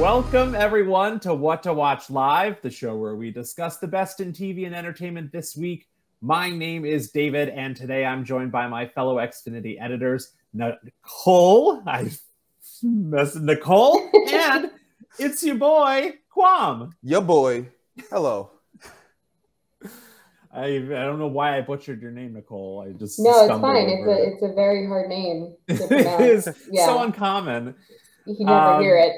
Welcome, everyone, to What to Watch Live, the show where we discuss the best in TV and entertainment this week. My name is David, and today I'm joined by my fellow Xfinity editors, Nicole. Nicole, and it's your boy, Quam. Your boy. Hello. I don't know why I butchered your name, Nicole. It's fine. It's a very hard name to pronounce. It is so uncommon. You never hear it.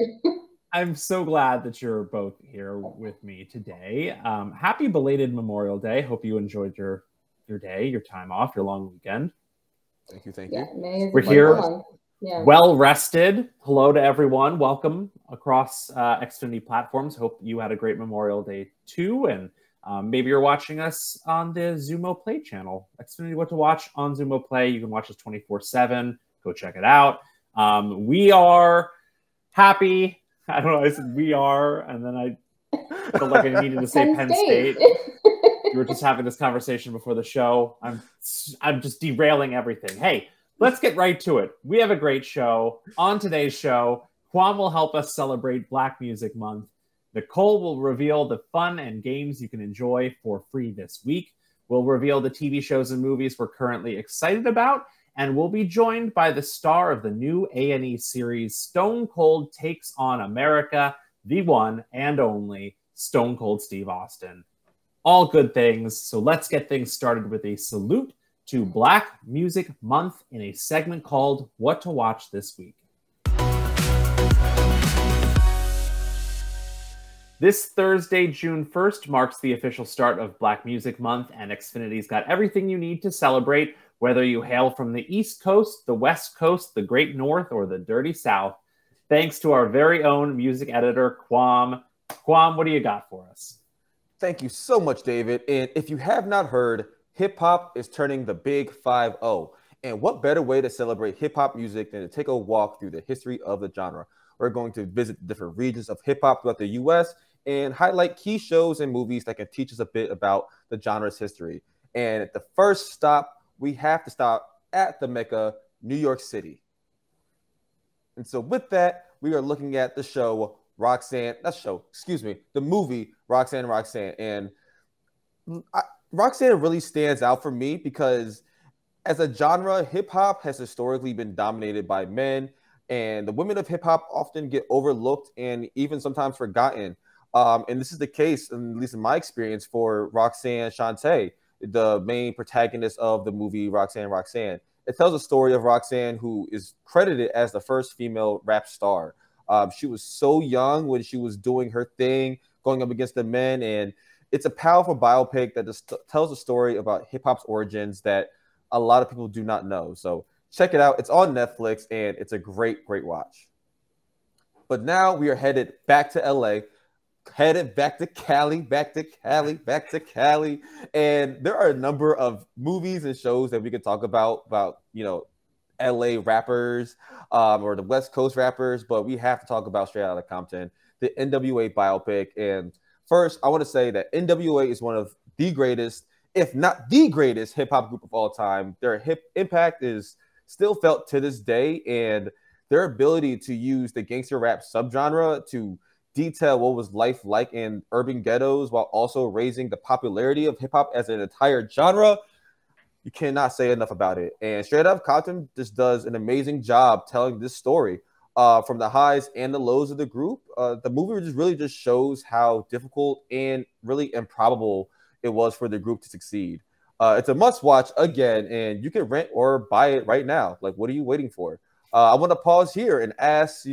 I'm so glad that you're both here with me today. Happy belated Memorial Day. Hope you enjoyed your day, your time off, your long weekend. Thank you. We're here, well rested. Hello to everyone. Welcome across Xfinity platforms. Hope you had a great Memorial Day too, and maybe you're watching us on the Xumo Play channel. Xfinity What to Watch on Xumo Play. You can watch us 24/7. Go check it out. We are happy. I don't know. I said we are, and then I felt like I needed to say Penn State. We were just having this conversation before the show. I'm just derailing everything. Hey, let's get right to it. We have a great show. On today's show, Quam will help us celebrate Black Music Month. Nicole will reveal the fun and games you can enjoy for free this week. We'll reveal the TV shows and movies we're currently excited about. And we'll be joined by the star of the new A&E series, Stone Cold Takes on America, the one and only Stone Cold Steve Austin. All good things. So let's get things started with a salute to Black Music Month in a segment called What to Watch This Week. This Thursday, June 1st, marks the official start of Black Music Month, and Xfinity's got everything you need to celebrate, whether you hail from the East Coast, the West Coast, the Great North, or the Dirty South. Thanks to our very own music editor, Quam. Quam, what do you got for us? Thank you so much, David. And if you have not heard, hip-hop is turning the big 5-0. And what better way to celebrate hip-hop music than to take a walk through the history of the genre? We're going to visit different regions of hip-hop throughout the U.S. and highlight key shows and movies that can teach us a bit about the genre's history. And at the first stop, we have to stop at the Mecca, New York City. And so with that, we are looking at the movie Roxanne. And Roxanne really stands out for me because as a genre, hip-hop has historically been dominated by men, and the women of hip-hop often get overlooked and even sometimes forgotten. And this is the case, at least in my experience, for Roxanne Shante, the main protagonist of the movie Roxanne. It tells a story of Roxanne, who is credited as the first female rap star. She was so young when she was doing her thing, going up against the men, and it's a powerful biopic that just tells a story about hip-hop's origins that a lot of people do not know. So check it out. It's on Netflix, and it's a great watch. But now we are headed back to LA, headed back to Cali. And there are a number of movies and shows that we could talk about, LA rappers or the West Coast rappers, but we have to talk about Straight Outta Compton, the NWA biopic. And first, I want to say that NWA is one of the greatest, if not the greatest, hip-hop group of all time. Their hip impact is still felt to this day, and their ability to use the gangster rap subgenre to detail what was life like in urban ghettos while also raising the popularity of hip-hop as an entire genre, you cannot say enough about it. And Straight Outta Compton just does an amazing job telling this story from the highs and the lows of the group. The movie really shows how difficult and really improbable it was for the group to succeed. It's a must-watch again, and you can rent or buy it right now. Like, what are you waiting for? I want to pause here and ask,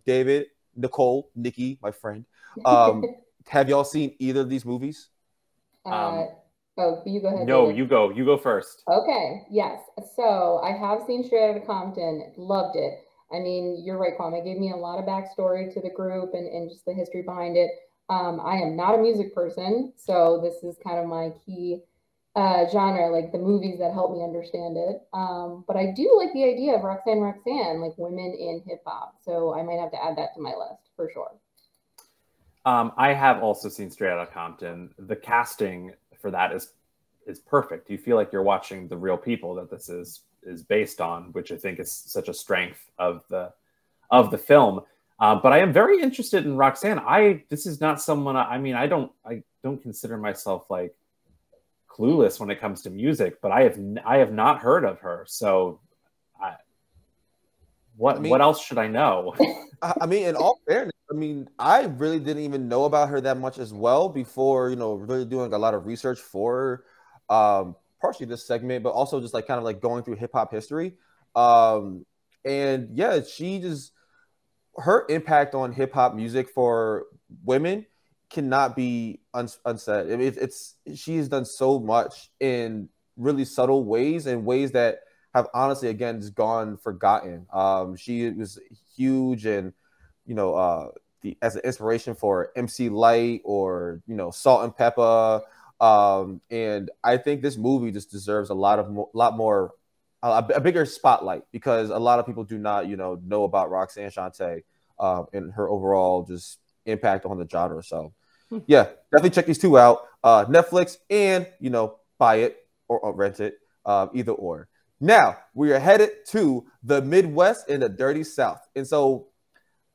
David, Nicole, Nikki, my friend, have y'all seen either of these movies? You go ahead. No, David. you go first. Okay, yes. So I have seen Straight Outta Compton, loved it. I mean, you're right, Kwame. It gave me a lot of backstory to the group and just the history behind it. I am not a music person, so this is kind of my key genre, like the movies that help me understand it. But I do like the idea of Roxanne, like women in hip hop. So I might have to add that to my list for sure. I have also seen Straight Outta Compton. The casting for that is perfect. You feel like you're watching the real people that this is based on, which I think is such a strength of the film. But I am very interested in Roxanne. This is not someone. I mean, I don't consider myself like clueless when it comes to music, but I have not heard of her. So, what else should I know? I mean, in all fairness, I mean, I really didn't even know about her that much as well before, really doing a lot of research for partially this segment, but also just like kind of like going through hip hop history. And yeah, her impact on hip hop music for women cannot be unsaid. I mean, she has done so much in really subtle ways and ways that have honestly, again, just gone forgotten. She was huge and, as an inspiration for MC Light or, Salt and Pepper. And I think this movie just deserves a bigger spotlight because a lot of people do not, know about Roxanne Shante and her overall just impact on the genre. So yeah, definitely check these two out. Netflix and, buy it or rent it, either or. Now we are headed to the Midwest and the Dirty South. And so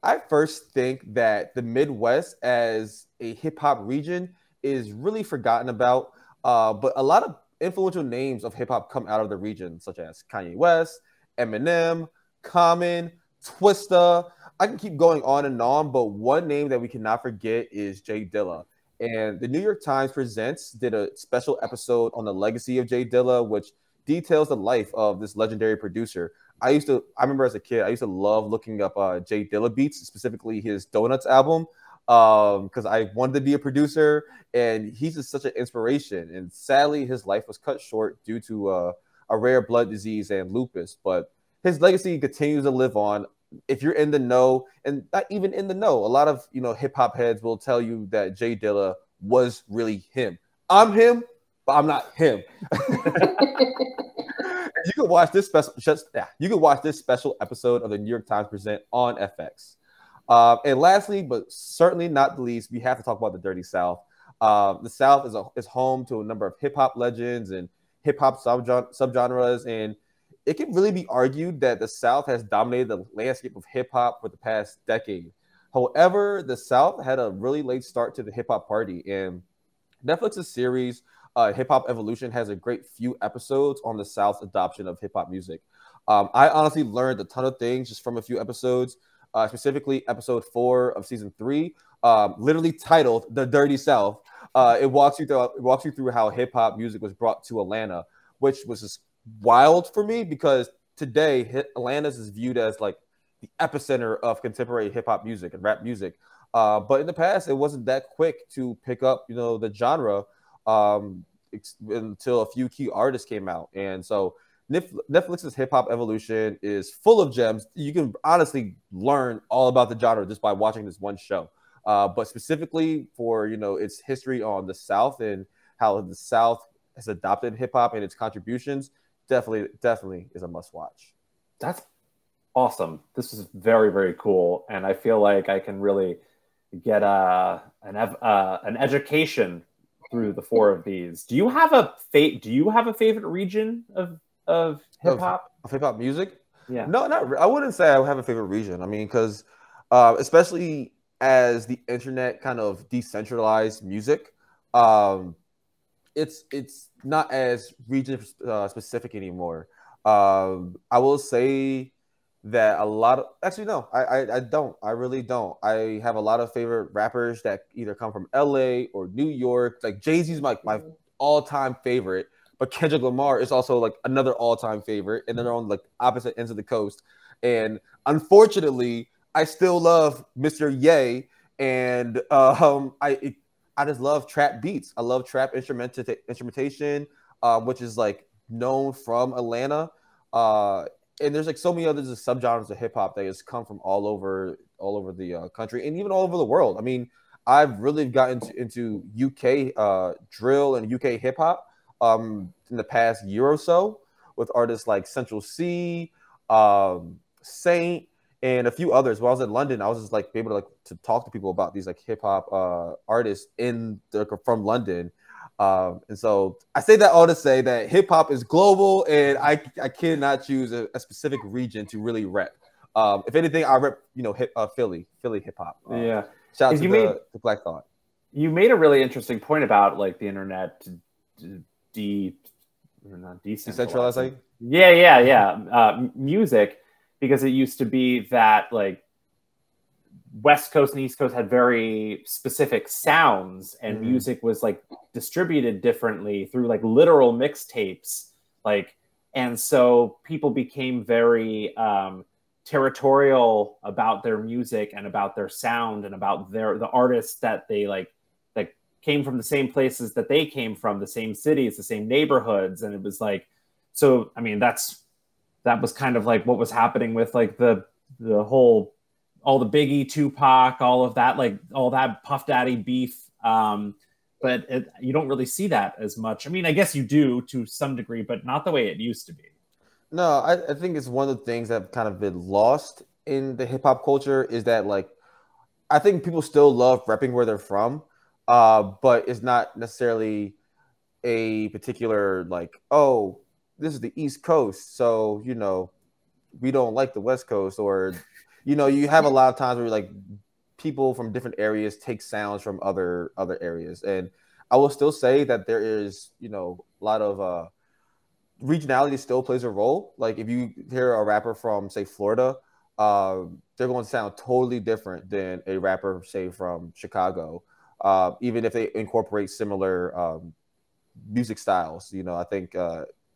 I first think that the Midwest as a hip hop region is really forgotten about. But a lot of influential names of hip hop come out of the region, such as Kanye West, Eminem, Common, Twista. I can keep going on, but one name that we cannot forget is Jay Dilla. And the New York Times Presents did a special episode on the legacy of Jay Dilla, which details the life of this legendary producer. I remember as a kid, I used to love looking up Jay Dilla beats, specifically his Donuts album, because I wanted to be a producer, and he's just such an inspiration. And sadly, his life was cut short due to a rare blood disease and lupus. But his legacy continues to live on. If you're in the know, and not even in the know, a lot of hip hop heads will tell you that Jay Dilla was really him. I'm him, but I'm not him. You can watch this special episode of the New York Times Present on FX. And lastly, but certainly not the least, we have to talk about the Dirty South. The South is home to a number of hip hop legends and hip hop subgenres, and it can really be argued that the South has dominated the landscape of hip hop for the past decade. However, the South had a really late start to the hip hop party, and Netflix's series Hip Hop Evolution has a great few episodes on the South's adoption of hip hop music. I honestly learned a ton of things just from a few episodes, specifically episode 4 of season 3, literally titled "The Dirty South." It walks you through how hip hop music was brought to Atlanta, which was just wild for me because today Atlanta is viewed as like the epicenter of contemporary hip hop music and rap music. But in the past, it wasn't that quick to pick up, the genre until a few key artists came out. And so Netflix's Hip Hop Evolution is full of gems. You can honestly learn all about the genre just by watching this one show. But specifically for, its history on the South and how the South has adopted hip hop and its contributions, definitely is a must watch. That's awesome. This is very, very cool. And I feel like I can really get an education through the 4 of these. Do you have a favorite region of hip hop? Of hip hop music? Yeah. No, I wouldn't say I have a favorite region. I mean, because especially as the internet kind of decentralized music, it's not as region specific anymore. I will say that a lot of I don't. I really don't. I have a lot of favorite rappers that either come from LA or New York. Like Jay-Z's my all-time favorite, but Kendrick Lamar is also like another all-time favorite, and they're on like opposite ends of the coast. And unfortunately, I still love Mr. Ye, and I just love trap beats. I love trap instrumentation, which is like known from Atlanta. And there's like so many other subgenres of hip hop that has come from all over the country and even all over the world. I mean, I've really gotten into UK drill and UK hip hop in the past year or so with artists like Central C, Saint, and a few others. When I was in London, I was just like able to talk to people about these like hip hop artists from London. And so I say that all to say that hip hop is global, and I cannot choose a specific region to really rep. If anything, I rep, Philly hip hop. Yeah. Shout out to Black Thought. You made a really interesting point about like the internet decentralizing. Music, because it used to be that like West Coast and East Coast had very specific sounds, and music was like distributed differently through like literal mixtapes, like, and so people became very territorial about their music and about their sound and about the artists that they like came from the same places that they came from, the same cities, the same neighborhoods, and it was like, so I mean that was kind of like what was happening with like the whole, all the Biggie, Tupac, all of that, like all that Puff Daddy beef. But you don't really see that as much. I mean, I guess you do to some degree, but not the way it used to be. No, I think it's one of the things that have kind of been lost in the hip hop culture is that like, I think people still love repping where they're from, but it's not necessarily a particular like, oh, this is the East Coast, so we don't like the West Coast, or you have a lot of times where like people from different areas take sounds from other areas, and I will still say that there is a lot of regionality still plays a role. Like if you hear a rapper from say Florida, they're going to sound totally different than a rapper say from Chicago, even if they incorporate similar music styles. I think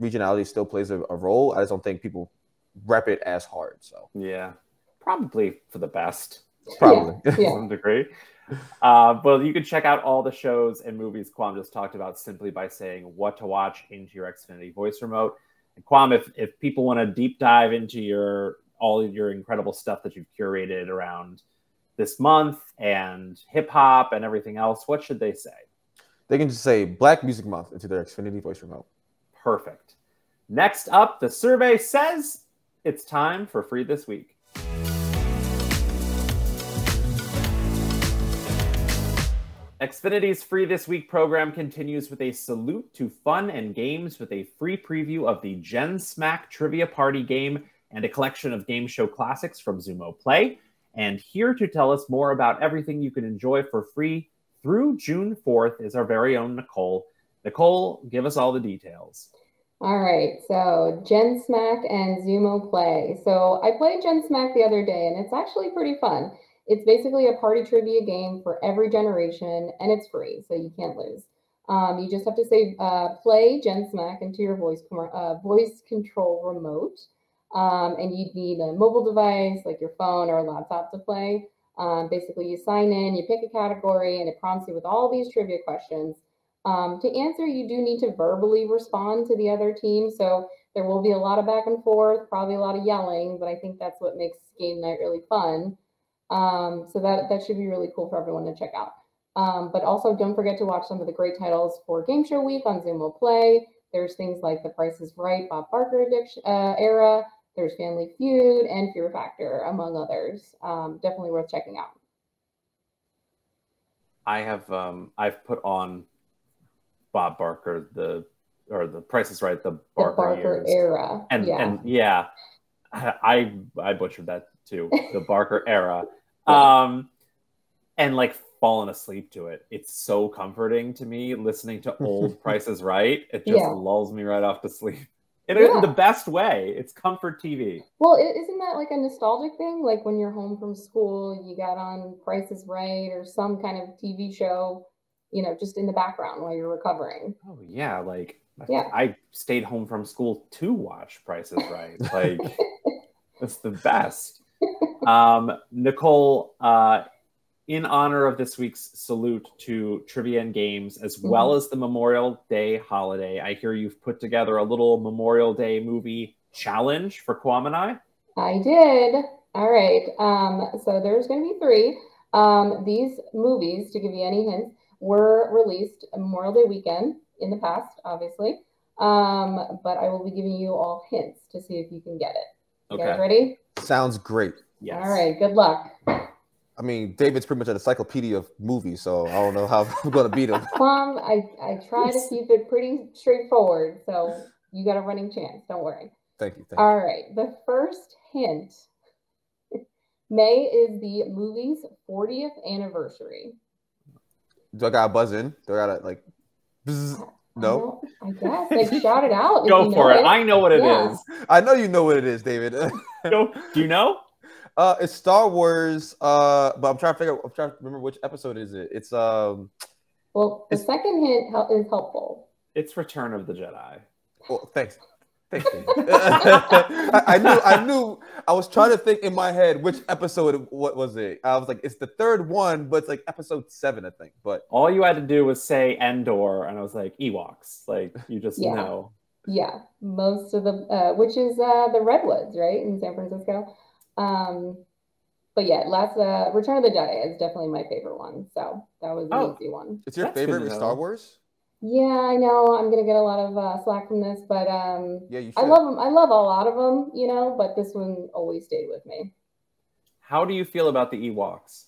regionality still plays a role. I just don't think people rep it as hard. So yeah, probably for the best. Probably to some degree. Well, you can check out all the shows and movies Kwam just talked about simply by saying what to watch into your Xfinity voice remote. And Kwam, if people want to deep dive into all of your incredible stuff that you've curated around this month and hip hop and everything else, what should they say? They can just say Black Music Month into their Xfinity voice remote. Perfect. Next up, the survey says it's time for Free This Week. Xfinity's Free This Week program continues with a salute to fun and games with a free preview of the Gen Smack Trivia Party game and a collection of game show classics from Xumo Play. And here to tell us more about everything you can enjoy for free through June 4th is our very own Nicole. Nicole, give us all the details. All right, so Gen Smack and Xumo Play. So I played Gen Smack the other day, and it's actually pretty fun. It's basically a party trivia game for every generation, and it's free, so you can't lose. You just have to say play Gen Smack into your voice control remote, and you'd need a mobile device like your phone or a laptop to play. Basically, you sign in, you pick a category, and it prompts you with all these trivia questions. To answer, you do need to verbally respond to the other team, so there will be a lot of back and forth, probably a lot of yelling, but I think that's what makes game night really fun. So that should be really cool for everyone to check out. But also don't forget to watch some of the great titles for Game Show Week on Xumo Play. There's things like The Price is Right, Bob Barker era. There's Family Feud and Fear Factor, among others. Definitely worth checking out. I've put on Bob Barker, The Price is Right, the Barker era. And yeah, I butchered that too, the Barker era. And like fallen asleep to it. It's so comforting to me listening to old Price is Right. It just lulls me right off to sleep. In the best way. It's comfort TV. Well, isn't that like a nostalgic thing? Like when you're home from school, you got on Price is Right or some kind of TV show, just in the background while you're recovering. Oh yeah, I stayed home from school to watch Price is Right. Like it's the best. Nicole, in honor of this week's salute to trivia and games, as well as the Memorial Day holiday, I hear you've put together a little Memorial Day movie challenge for Kwam and I. I did. All right. So there's going to be 3. These movies, to give you any hints, were released Memorial Day weekend in the past, obviously. But I will be giving you all hints to see if you can get it. You guys ready? Sounds great. Yes. All right. Good luck. I mean, David's pretty much an encyclopedia of movies, so I don't know how I'm going to beat him. I try to keep it pretty straightforward, so you got a running chance. Don't worry. Thank you. All right. The first hint May is the movie's 40th anniversary. Do I got to buzz in? Do I got to, like, bzz? No? I guess. Like, shout it out. Go for it. I know what it is. I know you know what it is, David. Do you know? It's Star Wars, but I'm trying to remember which episode is it. It's well, the second hint is helpful. It's Return of the Jedi. Well, thanks. I knew. I was trying to think in my head which episode. What was it? I was like, it's the third one, but it's like episode 7, I think. But all you had to do was say Endor, and I was like, Ewoks. Like, you just know. Yeah, most of the which is the Redwoods, right, in San Francisco. But yeah, Return of the Jedi is definitely my favorite one. So that was an easy one. It's your favorite Star Wars? Yeah, I know. I'm gonna get a lot of slack from this, but yeah, you should. I love them. I love a lot of them, you know, but this one always stayed with me. How do you feel about the Ewoks?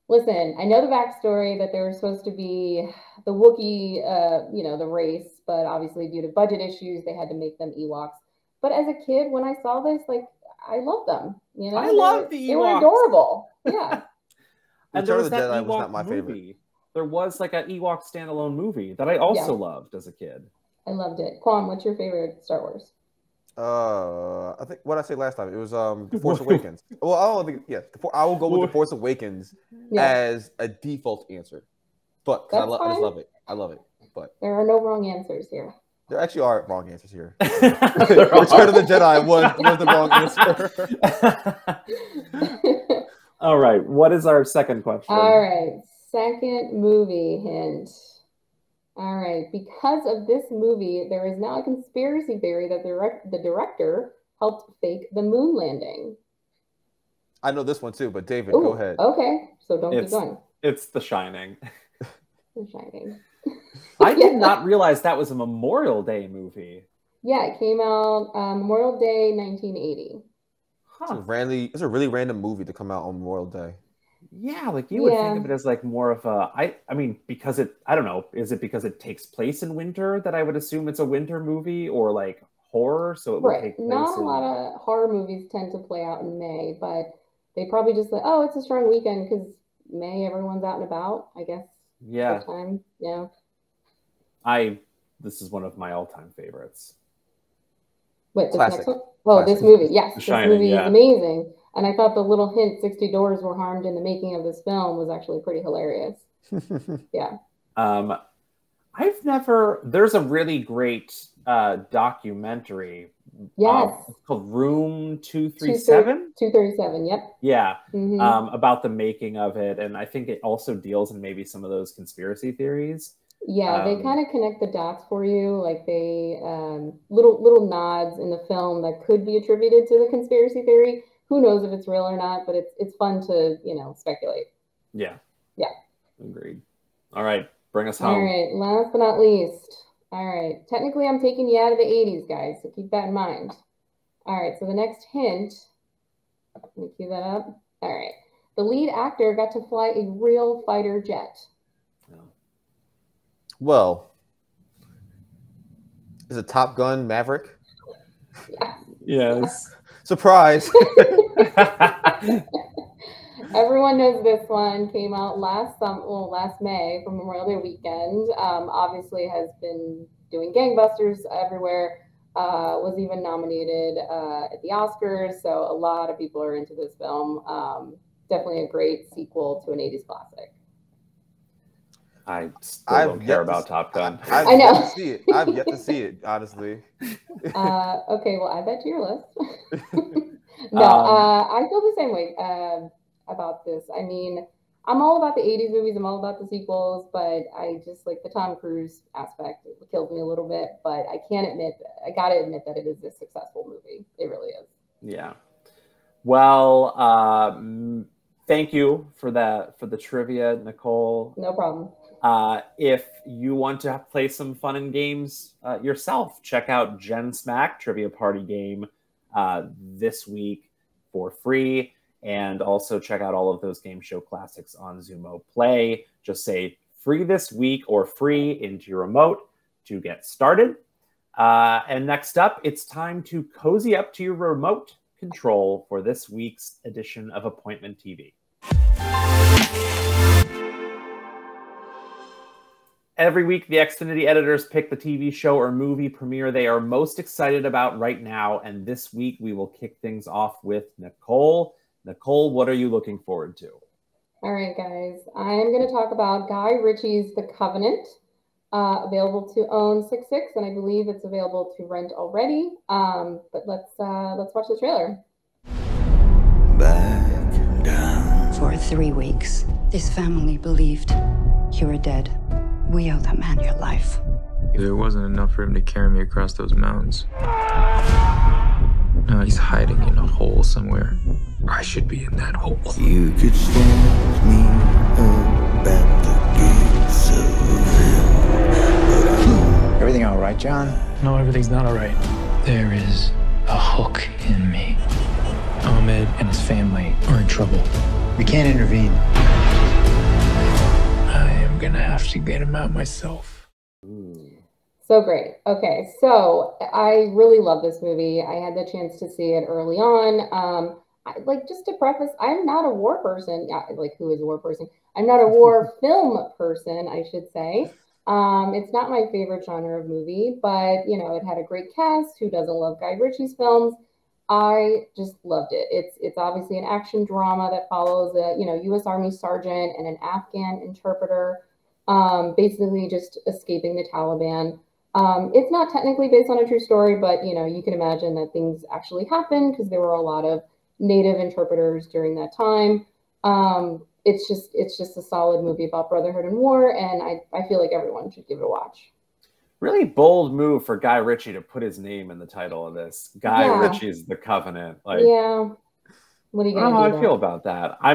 Listen, I know the backstory that they were supposed to be the Wookiee, you know, the race, but obviously due to budget issues, they had to make them Ewoks. But as a kid, when I saw this, like, I love them. You know, I love the Ewoks. They were adorable. Yeah. And there was that Jedi was not my favorite. There was like an Ewok standalone movie that I also loved as a kid. I loved it. Quan, what's your favorite Star Wars? I think what I said last time, it was The Force Awakens. Well, I don't think I will go with The Force Awakens as a default answer. But I just love it. I love it. But there are no wrong answers here. There actually are wrong answers here. Return of the Jedi was the wrong answer. All right. What is our second question? All right. Second movie hint. All right. Because of this movie, there is now a conspiracy theory that the director helped fake the moon landing. I know this one too, but David, go ahead. Okay. So don't keep going. It's The Shining. The Shining. I did not realize that was a Memorial Day movie. Yeah, it came out Memorial Day 1980. Huh. It's a really random movie to come out on Memorial Day. Yeah, like you would think of it as like more of a I mean, because I don't know, is it because it takes place in winter that I would assume it's a winter movie, or like horror, so it would take place Not a lot of horror movies tend to play out in May, but they probably just like, oh, it's a strong weekend because May, everyone's out and about, I guess. Yeah. Time. Yeah. This is one of my all-time favorites. Wait, this next one? Oh, this movie. Yes, this movie is amazing. And I thought the little hint 60 doors were harmed in the making of this film was actually pretty hilarious. Yeah. There's a really great documentary. Yes. It's called Room 237. 237, yep. Yeah. About the making of it. And I think it also deals in maybe some of those conspiracy theories. Yeah, they kind of connect the dots for you. Like they little nods in the film that could be attributed to the conspiracy theory. Who knows if it's real or not, but it's fun to, speculate. Yeah. Yeah. Agreed. All right. Bring us home. All right. Last but not least. All right. Technically, I'm taking you out of the 80s, guys, so keep that in mind. All right. So the next hint, let me cue that up. All right. The lead actor got to fly a real fighter jet. Well, is it Top Gun Maverick? Yeah. Yes. Surprise. Everyone knows this one. Came out last May for Memorial Day weekend. Obviously has been doing gangbusters everywhere. Was even nominated at the Oscars. So a lot of people are into this film. Definitely a great sequel to an 80s classic. I still don't care about Top Gun. I know. I've yet to see it, honestly. Okay, well, add that to your list. No, I feel the same way about this. I mean, I'm all about the 80s movies. I'm all about the sequels, but I just like the Tom Cruise aspect. It kills me a little bit, but I gotta admit that it is a successful movie. It really is. Yeah. Well, thank you for the trivia, Nicole. No problem. If you want to play some fun and games yourself, check out Gen Smack Trivia Party Game this week for free. And also check out all of those game show classics on Xumo Play. Just say free this week or free into your remote to get started. And next up, it's time to cozy up to your remote control for this week's edition of Appointment TV. Every week, the Xfinity editors pick the TV show or movie premiere they are most excited about right now. And this week, we will kick things off with Nicole. Nicole, what are you looking forward to? All right, guys. I'm going to talk about Guy Ritchie's The Covenant, available to own 6/6, and I believe it's available to rent already. But let's watch the trailer. Back down. For 3 weeks, this family believed you were dead. We owe that man your life. There wasn't enough for him to carry me across those mountains. Now he's hiding in a hole somewhere. I should be in that hole. You could stand me up at the gates of hell. Everything all right, John? No, everything's not all right. There is a hook in me. Ahmed and his family are in trouble. We can't intervene. I am gonna have to get him out myself. So great. Okay, so I really love this movie. I had the chance to see it early on. Just to preface, I'm not a war person. Who is a war person? I'm not a war film person, I should say. It's not my favorite genre of movie, but it had a great cast. Who doesn't love Guy Ritchie's films? I just loved it. It's obviously an action drama that follows a U.S. Army sergeant and an Afghan interpreter, basically just escaping the Taliban. It's not technically based on a true story, but you can imagine that things actually happened because there were a lot of native interpreters during that time. It's just a solid movie about brotherhood and war, and I feel like everyone should give it a watch. Really bold move for Guy Ritchie to put his name in the title of this. Guy Ritchie's The Covenant. What are you gonna do? How I feel about that. I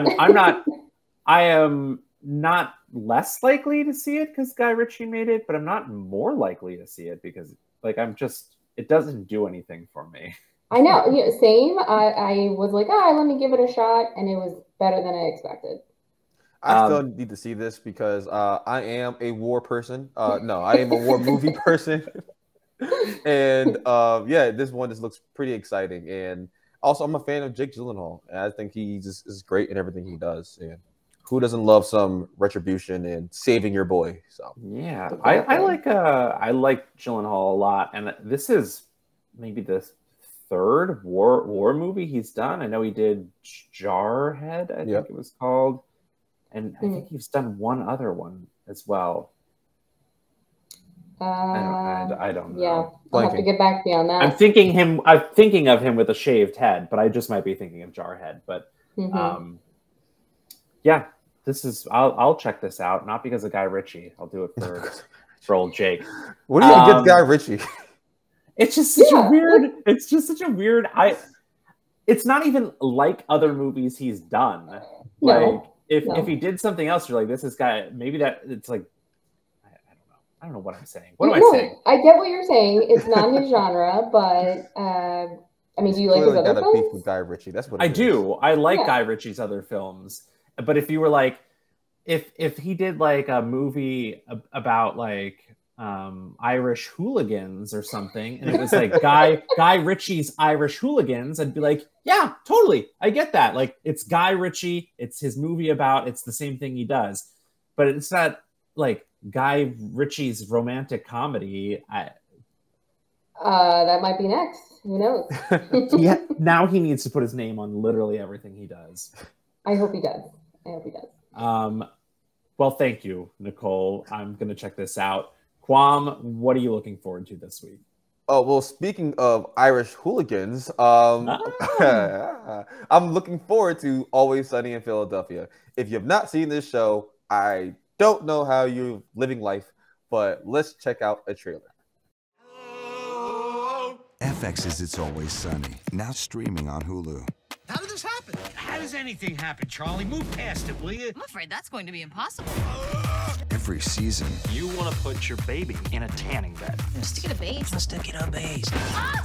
am not less likely to see it because Guy Ritchie made it, but I'm not more likely to see it because it doesn't do anything for me. I know, same. I was like, let me give it a shot, and it was better than I expected. I still need to see this because I am a war person. No, I am a war movie person. And this one just looks pretty exciting. And also, I'm a fan of Jake Gyllenhaal. And I think he just is great in everything he does. And who doesn't love some retribution and saving your boy? So yeah, I like Gyllenhaal a lot. And this is maybe the third war movie he's done. I know he did Jarhead, I think it was called. And I think he's done one other one as well. I don't know. Yeah, I'll have to get back to you on that. I'm thinking of him with a shaved head, but I just might be thinking of Jarhead. But this is. I'll check this out. Not because of Guy Ritchie. I'll do it for old Jake. What do you get Guy Ritchie? It's just such a weird. It's just such a weird. It's not even like other movies he's done. No. If he did something else, you're like, this is Guy. Maybe that it's like, I don't know what I'm saying. What am I saying? I get what you're saying. It's not his genre, but do you like his other films? Beef with Guy Ritchie. That's what I do. I like Guy Ritchie's other films, but if you were like, if he did like a movie about like Irish hooligans or something, and it was like Guy Ritchie's Irish Hooligans, I'd be like, yeah, totally, I get that. Like, it's Guy Ritchie, it's his movie it's the same thing he does, but it's not like Guy Ritchie's romantic comedy. That might be next. Who knows? Now he needs to put his name on literally everything he does. I hope he does. Well, thank you, Nicole. I'm gonna check this out. Quam, what are you looking forward to this week? Oh, well, speaking of Irish hooligans, I'm looking forward to Always Sunny in Philadelphia. If you have not seen this show, I don't know how you're living life, but let's check out a trailer. FX's It's Always Sunny, now streaming on Hulu. How did this happen? How does anything happen, Charlie? Move past it, will you? I'm afraid that's going to be impossible. Every season. You want to put your baby in a tanning bed. Stick it a base. Stick it a base.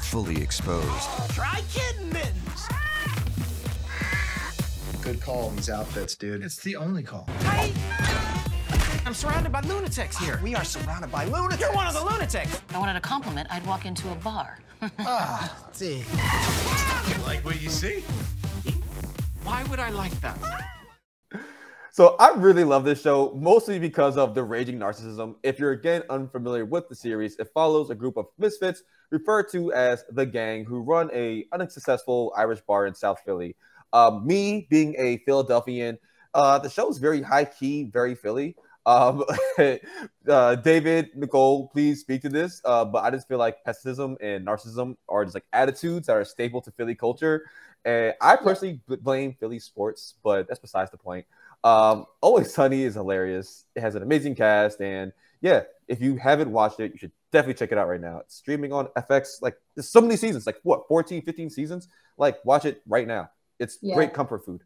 Fully exposed. Try kitten mittens. Good call on these outfits, dude. It's the only call. I'm surrounded by lunatics here. We are surrounded by lunatics. You're one of the lunatics. If I wanted a compliment, I'd walk into a bar. See. You like what you see? Why would I like that? So I really love this show, mostly because of the raging narcissism. If you're, again, unfamiliar with the series, it follows a group of misfits referred to as the Gang, who run a unsuccessful Irish bar in South Philly. Me being a Philadelphian, the show is very high-key, very Philly. David, Nicole, please speak to this. But I just feel like pessimism and narcissism are just like attitudes that are staple to Philly culture. And I personally blame Philly sports, but that's besides the point. Always Sunny is hilarious. It has an amazing cast, and yeah, if you haven't watched it, you should definitely check it out right now. It's streaming on FX. Like, there's so many seasons, like what, 14, 15 seasons? Like, watch it right now. It's great comfort food.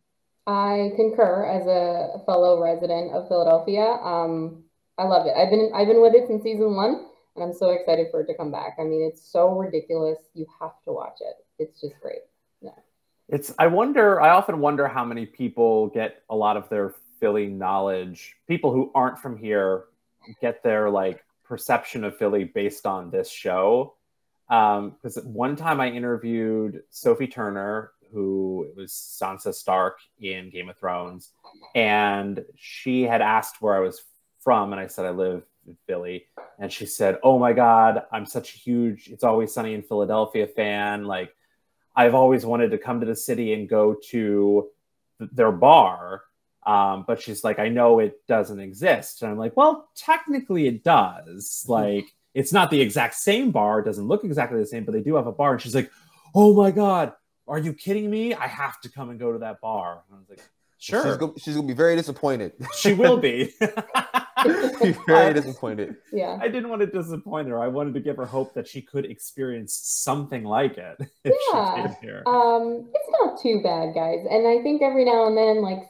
I concur as a fellow resident of Philadelphia. I love it. I've been with it since season 1, and I'm so excited for it to come back. I mean, it's so ridiculous. You have to watch it. It's just great. Yeah. I often wonder how many people get a lot of their Philly knowledge. People who aren't from here get their like perception of Philly based on this show. Because one time I interviewed Sophie Turner, who was Sansa Stark in Game of Thrones, and she had asked where I was from, and I said I live in Philly, and she said, "Oh my God, I'm such a huge It's Always Sunny in Philadelphia fan. Like, I've always wanted to come to the city and go to their bar." But she's like, "I know it doesn't exist." And I'm like, well, technically it does. Like, it's not the exact same bar. It doesn't look exactly the same, but they do have a bar. And she's like, "Oh my God, are you kidding me? I have to come and go to that bar." And I was like, sure. She's gonna be very disappointed. She will be. She's very disappointed. Yeah. I didn't want to disappoint her. I wanted to give her hope that she could experience something like it if she came here. It's not too bad, guys. And I think every now and then, like,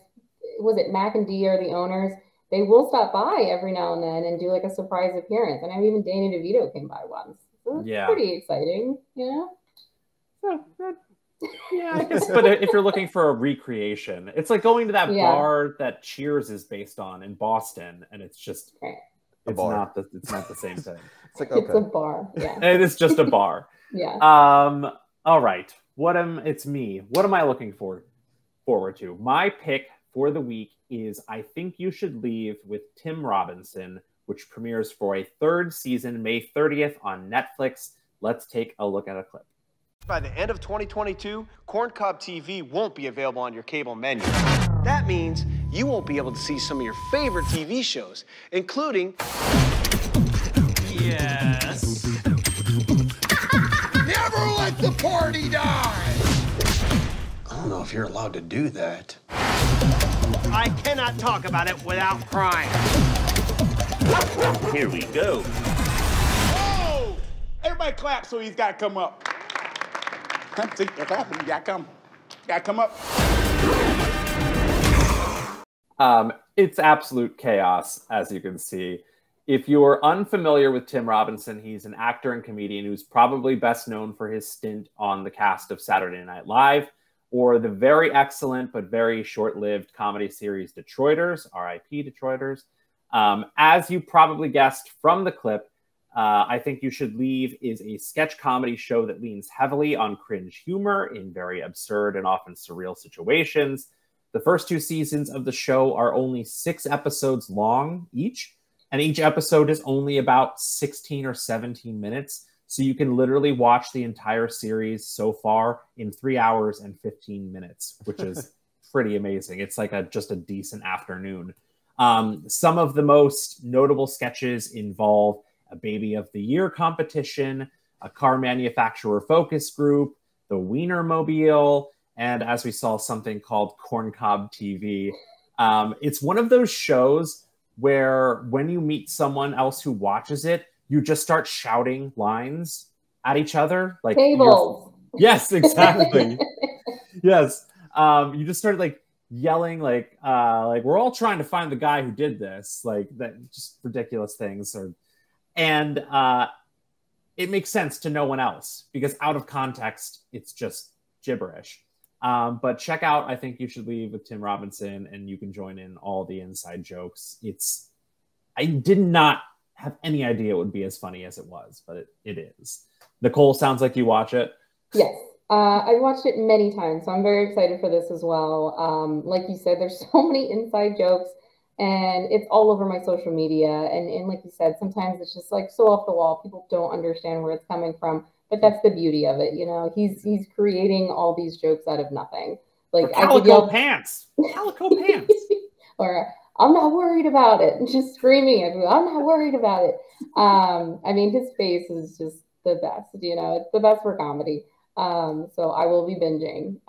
was it Mac and Dee are the owners? They will stop by every now and then and do like a surprise appearance. And I mean, even Danny DeVito came by once. So it's pretty exciting, you know? So, yeah, I guess. But if you're looking for a recreation, it's like going to that bar that Cheers is based on in Boston, and it's just it's not the same thing. It's like, it's a bar. Yeah, it is just a bar. Yeah. All right. It's me. What am I looking forward to? My pick for the week is I Think You Should Leave with Tim Robinson, which premieres for a 3rd season May 30th on Netflix. Let's take a look at a clip. By the end of 2022, Corncob TV won't be available on your cable menu. That means you won't be able to see some of your favorite TV shows, including... Yes. Never let the party die! I don't know if you're allowed to do that. I cannot talk about it without crying. Here we go. Whoa! Everybody clap so he's got to come up. See, you got to come up. It's absolute chaos, as you can see. If you're unfamiliar with Tim Robinson, he's an actor and comedian who's probably best known for his stint on the cast of Saturday Night Live, or the very excellent but very short-lived comedy series Detroiters, R.I.P. Detroiters. As you probably guessed from the clip, I Think You Should Leave is a sketch comedy show that leans heavily on cringe humor in very absurd and often surreal situations. The first 2 seasons of the show are only 6 episodes long each, and each episode is only about 16 or 17 minutes. So you can literally watch the entire series so far in 3 hours and 15 minutes, which is pretty amazing. It's like just a decent afternoon. Some of the most notable sketches involve a Baby of the Year competition, a car manufacturer focus group, the Wienermobile, and as we saw, something called Corncob TV. It's one of those shows where when you meet someone else who watches it, you just start shouting lines at each other. Like tables. Yes, exactly. Yes. You just started like yelling, like we're all trying to find the guy who did this, like that, just ridiculous things. And it makes sense to no one else because out of context, it's just gibberish. But check out I Think You Should Leave with Tim Robinson, and you can join in all the inside jokes. It's I did not have any idea it would be as funny as it was, but it is. Nicole, sounds like you watch it. Yes. I've watched it many times, so I'm very excited for this as well. Like you said, there's so many inside jokes, and it's all over my social media. And like you said, sometimes it's just like so off the wall. People don't understand where it's coming from, but that's the beauty of it. You know, he's creating all these jokes out of nothing. Like calico pants, calico pants, or I'm not worried about it. Just screaming at me, I'm not worried about it. I mean, his face is just the best. You know, it's the best for comedy. So I will be binging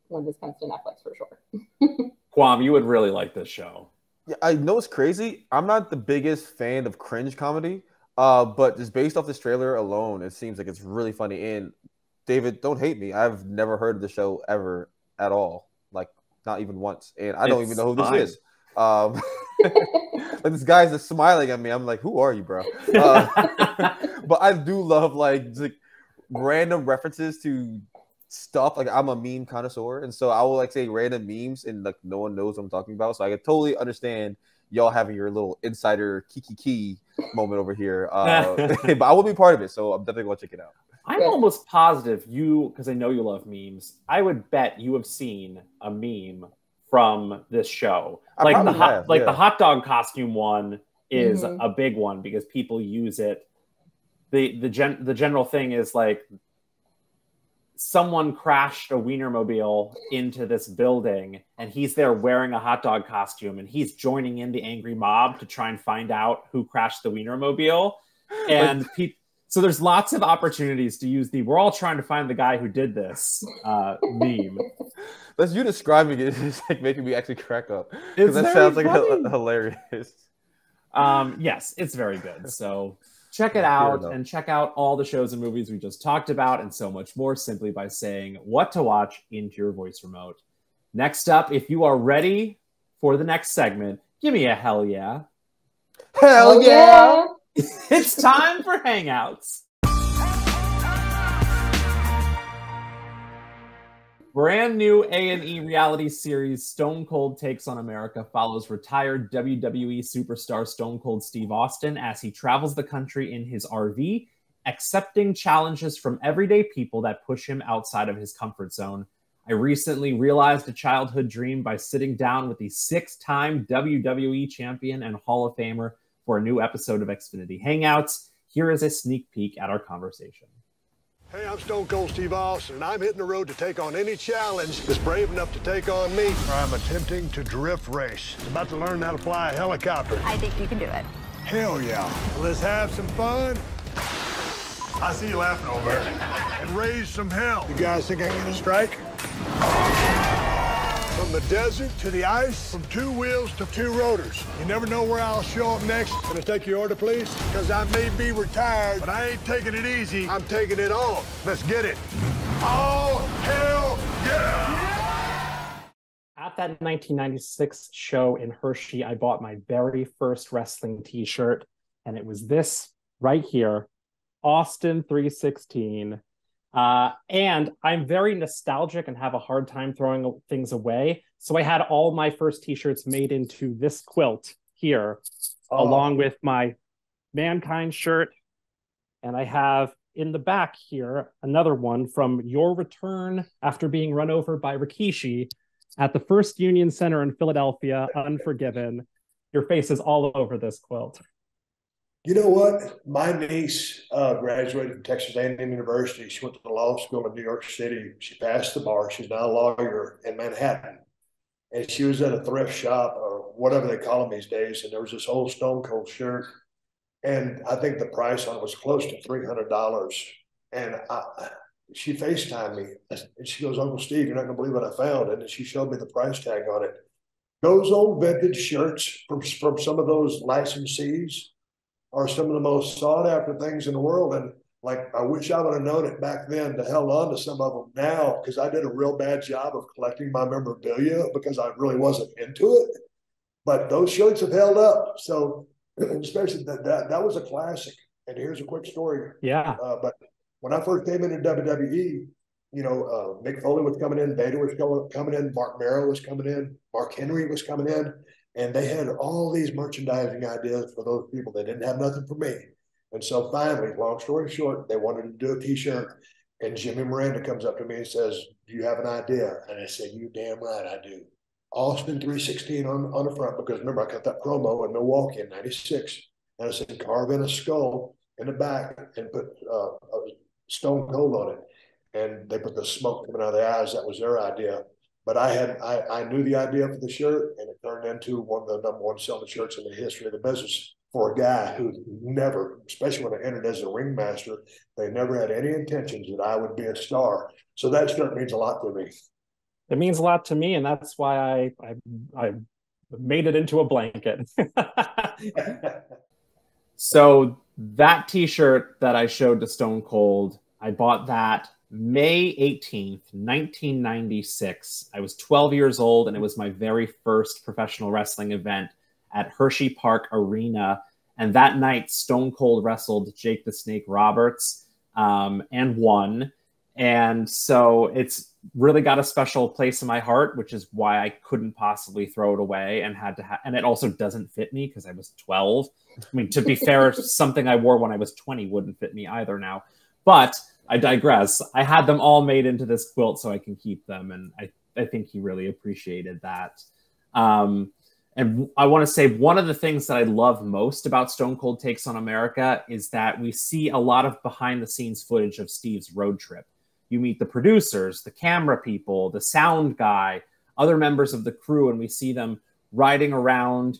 when this comes to Netflix for sure. Kwam, you would really like this show. Yeah, I know it's crazy. I'm not the biggest fan of cringe comedy, but just based off this trailer alone, it seems like it's really funny. And David, don't hate me. I've never heard of the show ever at all, like not even once, and I don't even know who this is. Like this guy's just smiling at me. I'm like, who are you, bro? But I do love like random references to stuff. Like I'm a meme connoisseur, and so I will like say random memes, and like no one knows what I'm talking about. So I can totally understand y'all having your little insider kiki moment over here. But I will be part of it, so I'm definitely gonna check it out. I'm almost positive because I know you love memes. I would bet you have seen a meme from this show. Like the hot dog costume one is a big one because people use it. The general thing is like someone crashed a Wienermobile into this building and he's there wearing a hot dog costume and he's joining in the angry mob to try and find out who crashed the Wienermobile. And so there's lots of opportunities to use we're all trying to find the guy who did this meme. That's you describing it. It's like making me actually crack up. Because that sounds like hilarious. Yes, it's very good. So check it out and check out all the shows and movies we just talked about and so much more simply by saying what to watch into your voice remote. Next up, if you are ready for the next segment, give me a hell yeah. Hell yeah! It's time for Hangouts. Brand new A&E reality series Stone Cold Takes on America follows retired WWE superstar Stone Cold Steve Austin as he travels the country in his RV, accepting challenges from everyday people that push him outside of his comfort zone. I recently realized a childhood dream by sitting down with the 6-time WWE champion and Hall of Famer for a new episode of Xfinity Hangouts. Here is a sneak peek at our conversation. Hey, I'm Stone Cold Steve Austin, and I'm hitting the road to take on any challenge that's brave enough to take on me. I'm attempting to drift race. I'm about to learn how to fly a helicopter. I think you can do it. Hell yeah. Let's have some fun. I see you laughing over there. And raise some hell. You guys think I can get a strike? From the desert to the ice, from 2 wheels to 2 rotors. You never know where I'll show up next. Can I take your order, please? Because I may be retired, but I ain't taking it easy. I'm taking it on. Let's get it. Oh, hell yeah! At that 1996 show in Hershey, I bought my very first wrestling t-shirt, and it was this right here, Austin 316. And I'm very nostalgic and have a hard time throwing things away. So I had all my first t-shirts made into this quilt here, along with my Mankind shirt. And I have in the back here another one from your return after being run over by Rikishi at the First Union Center in Philadelphia, Unforgiven. Your face is all over this quilt. You know what? My niece graduated from Texas A&M University. She went to the law school in New York City. She passed the bar. She's now a lawyer in Manhattan. And she was at a thrift shop or whatever they call them these days. And there was this old Stone Cold shirt. And I think the price on it was close to $300. And she FaceTimed me. And she goes, Uncle Steve, you're not going to believe what I found. And she showed me the price tag on it. Those old vintage shirts from some of those licensees are some of the most sought after things in the world. And like, I wish I would have known it back then to held on to some of them now, because I did a real bad job of collecting my memorabilia because I really wasn't into it. But those shirts have held up. So especially that was a classic. And here's a quick story. Yeah. But when I first came into WWE, you know, Mick Foley was coming in, Vader was coming in, Mark Merrow was coming in, Mark Henry was coming in. And they had all these merchandising ideas for those people that didn't have nothing for me. And so finally, long story short, they wanted to do a t-shirt. And Jimmy Miranda comes up to me and says, do you have an idea? And I said, you damn right I do. Austin 316 on the front, because remember, I cut that promo in Milwaukee in 96. And I said, carve in a skull in the back and put a Stone Cold on it. And they put the smoke coming out of their eyes. That was their idea. But I knew the idea for the shirt, and it turned into one of the #1 selling shirts in the history of the business for a guy who never, especially when I entered as a ringmaster, they never had any intentions that I would be a star. So that shirt means a lot to me. It means a lot to me, and that's why I made it into a blanket. So that t-shirt that I showed to Stone Cold, I bought that May 18th, 1996. I was 12 years old, and it was my very first professional wrestling event at Hershey Park Arena. And that night, Stone Cold wrestled Jake the Snake Roberts and won. And so it's really got a special place in my heart, which is why I couldn't possibly throw it away and had to and it also doesn't fit me because I was 12. I mean, to be fair, something I wore when I was 20 wouldn't fit me either now. But I digress. I had them all made into this quilt so I can keep them. And I think he really appreciated that. And I want to say one of the things that I love most about Stone Cold Takes on America is that we see a lot of behind the scenes footage of Steve's road trip. You meet the producers, the camera people, the sound guy, other members of the crew, and we see them riding around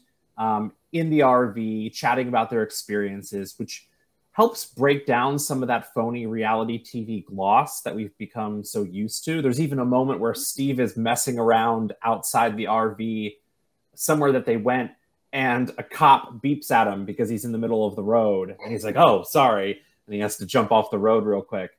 in the RV, chatting about their experiences, which helps break down some of that phony reality TV gloss that we've become so used to. There's even a moment where Steve is messing around outside the RV somewhere that they went, and a cop beeps at him because he's in the middle of the road. And he's like, oh, sorry. And he has to jump off the road real quick.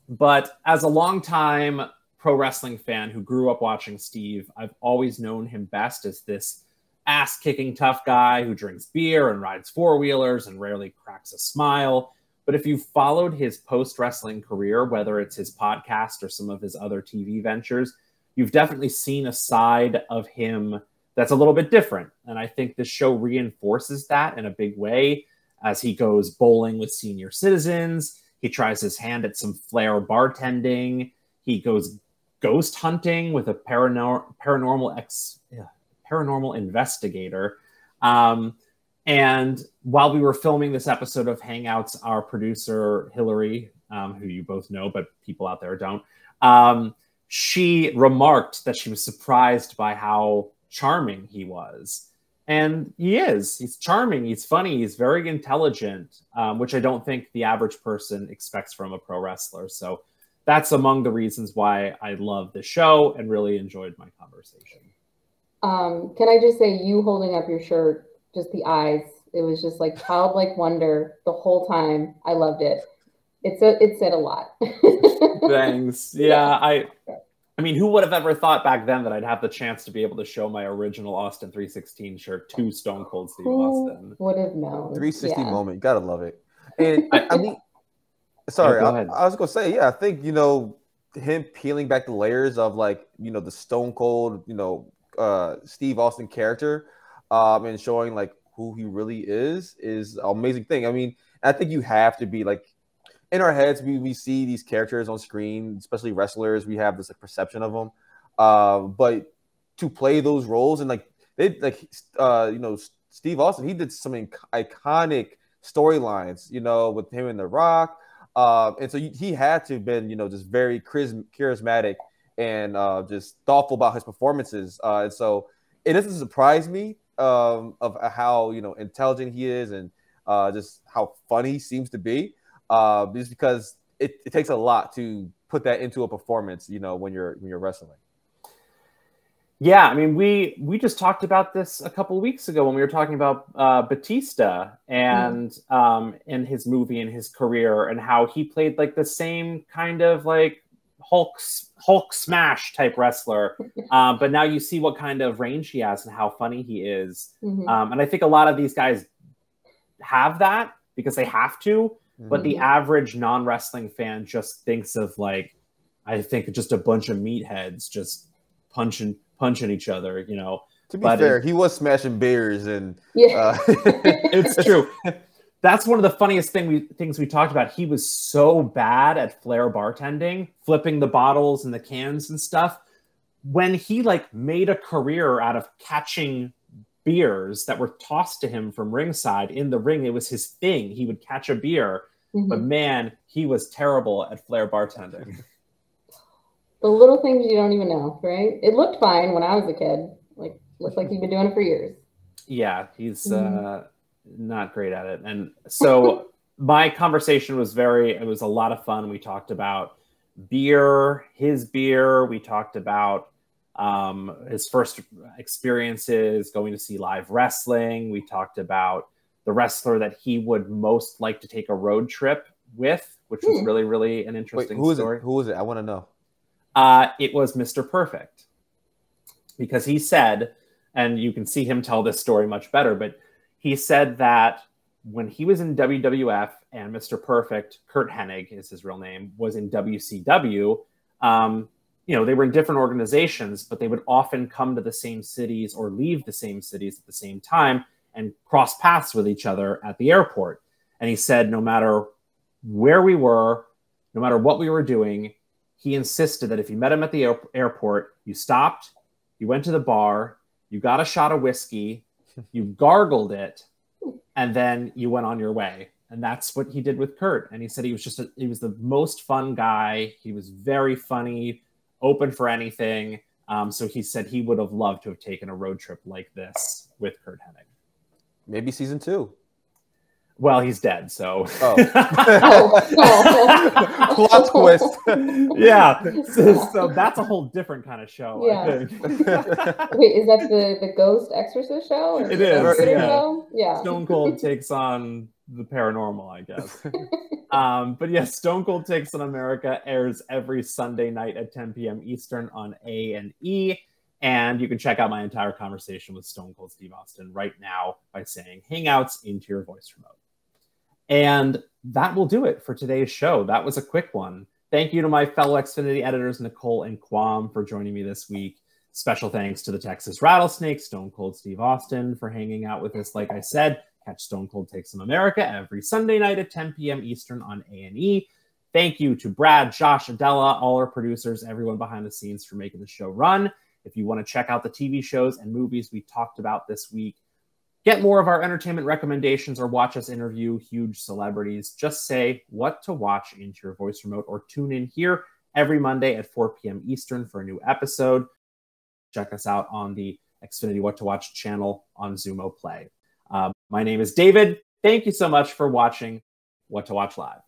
But as a longtime pro wrestling fan who grew up watching Steve, I've always known him best as this ass-kicking tough guy who drinks beer and rides four-wheelers and rarely cracks a smile. But if you've followed his post-wrestling career, whether it's his podcast or some of his other TV ventures, you've definitely seen a side of him that's a little bit different. And I think this show reinforces that in a big way as he goes bowling with senior citizens. He tries his hand at some flair bartending. He goes ghost hunting with a paranormal investigator. And while we were filming this episode of Hangouts, our producer, Hillary, who you both know, but people out there don't, she remarked that she was surprised by how charming he was. And he is. He's charming. He's funny. He's very intelligent, which I don't think the average person expects from a pro wrestler. So that's among the reasons why I love the show and really enjoyed my conversation. Can I just say, you holding up your shirt, just the eyes, it was just like childlike wonder the whole time. I loved it. It said a lot. Thanks. Yeah, I mean, who would have ever thought back then that I'd have the chance to be able to show my original Austin 316 shirt to Stone Cold Steve Austin? Would have known. 360 moment. You gotta love it. And I mean, sorry, I was gonna say, yeah, I think, you know, him peeling back the layers of, like, you know, the Stone Cold, you know, Steve Austin character, and showing like who he really is an amazing thing. I mean, I think you have to be like, in our heads, we see these characters on screen, especially wrestlers. We have this like perception of them, but to play those roles and you know, Steve Austin, he did some iconic storylines, you know, with him and The Rock, and so he had to have been, you know, just very charismatic and just thoughtful about his performances, and so it doesn't surprise me of how, you know, intelligent he is and just how funny he seems to be. Just because it takes a lot to put that into a performance, you know, when you're wrestling. Yeah, I mean, we just talked about this a couple of weeks ago when we were talking about Batista and in his movie and his career, and how he played like the same kind of like Hulk smash type wrestler, but now you see what kind of range he has and how funny he is. And I think a lot of these guys have that because they have to. But the average non-wrestling fan just thinks of, like, I think just a bunch of meatheads just punching each other, you know. To be fair, he was smashing beers and it's true. That's one of the funniest things we talked about. He was so bad at flair bartending, flipping the bottles and the cans and stuff. When he like made a career out of catching beers that were tossed to him from ringside in the ring, it was his thing. He would catch a beer, but man, he was terrible at flair bartending. The little things you don't even know, right? It looked fine when I was a kid. Like, looked like he'd been doing it for years. Yeah, he's not great at it. And so my conversation was it was a lot of fun. We talked about his beer. We talked about his first experiences going to see live wrestling. We talked about the wrestler that he would most like to take a road trip with, which was really, really an interesting story. Who is it? I want to know. It was Mr. Perfect, because he said, and you can see him tell this story much better, but he said that when he was in WWF and Mr. Perfect, Kurt Hennig is his real name, was in WCW, they were in different organizations, but they would often come to the same cities or leave the same cities at the same time and cross paths with each other at the airport. And he said, no matter where we were, no matter what we were doing, he insisted that if you met him at the airport, you stopped, you went to the bar, you got a shot of whiskey, you gargled it, and then you went on your way. And that's what he did with Kurt. And he said he was the most fun guy. He was very funny, open for anything. So he said he would have loved to have taken a road trip like this with Kurt Hennig. Maybe season 2. Well, he's dead, so. Plot twist. Yeah, so that's a whole different kind of show. Yeah. I think. Wait, is that the Ghost Exorcist show? Or it is. Yeah. Show? Yeah. Stone Cold takes on the paranormal, I guess. But yes, Stone Cold Takes on America airs every Sunday night at 10 p.m. Eastern on A&E. And you can check out my entire conversation with Stone Cold Steve Austin right now by saying Hangouts into your voice remote. And that will do it for today's show. That was a quick one. Thank you to my fellow Xfinity editors, Nicole and Quam, for joining me this week. Special thanks to the Texas Rattlesnake, Stone Cold Steve Austin, for hanging out with us. Like I said, catch Stone Cold Takes on America every Sunday night at 10 p.m. Eastern on A&E. Thank you to Brad, Josh, Adela, all our producers, everyone behind the scenes for making the show run. If you want to check out the TV shows and movies we talked about this week, get more of our entertainment recommendations, or watch us interview huge celebrities, just say what to watch into your voice remote, or tune in here every Monday at 4 p.m. Eastern for a new episode. Check us out on the Xfinity What to Watch channel on Xumo Play. My name is David. Thank you so much for watching What to Watch Live.